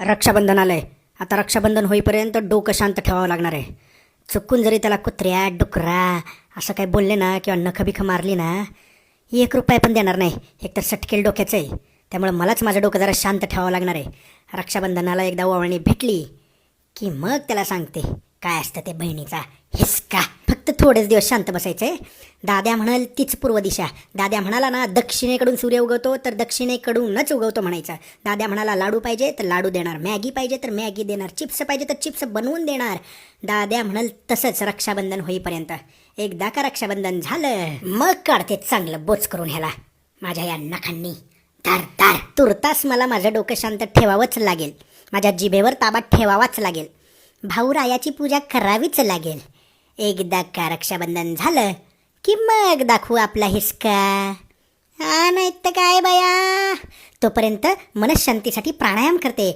रक्षाबंधन आलंय. आता रक्षाबंधन होईपर्यंत डोकं शांत ठेवावं लागणार आहे. चुकून जरी त्याला कुत्र्या डुकरा असं काही बोलले ना किंवा नखबिखं मारली ना, 1 रुपया पण देणार नाही. एक तर सटकेल डोक्याचं आहे, त्यामुळे मलाच माझं डोकं जरा शांत ठेवावं लागणार आहे. रक्षाबंधनाला एकदा ओवाळणी भेटली की मग त्याला सांगते काय असतं ते बहिणीचा हिसका. फक्त थोडेच दिवस शांत बसायचं आहे. दाद्या म्हणाल तीच पूर्व दिशा. दाद्या म्हणाला ना दक्षिणेकडून सूर्य उगवतो तर दक्षिणेकडूनच उगवतो म्हणायचा. दाद्या म्हणाला लाडू पाहिजे तर लाडू देणार, मॅगी पाहिजे तर मॅगी देणार, चिप्स पाहिजे तर चिप्स बनवून देणार. दाद्या म्हणाल तसंच रक्षाबंधन होईपर्यंत. एकदा का रक्षाबंधन झालं मग काढते चांगलं बोच करून ह्याला माझ्या या नखांनी. धार धार. तुर्तास मला माझं डोकं शांत ठेवावंच लागेल. माझ्या जिभेवर ताबा ठेवावाच लागेल. भाऊरायाची पूजा करावीच लागेल. एकदा का रक्षाबंधन झालं की मग दाखवू आपला हिसका. हा नाही तर काय बया. तोपर्यंत मनशांतीसाठी प्राणायाम करते.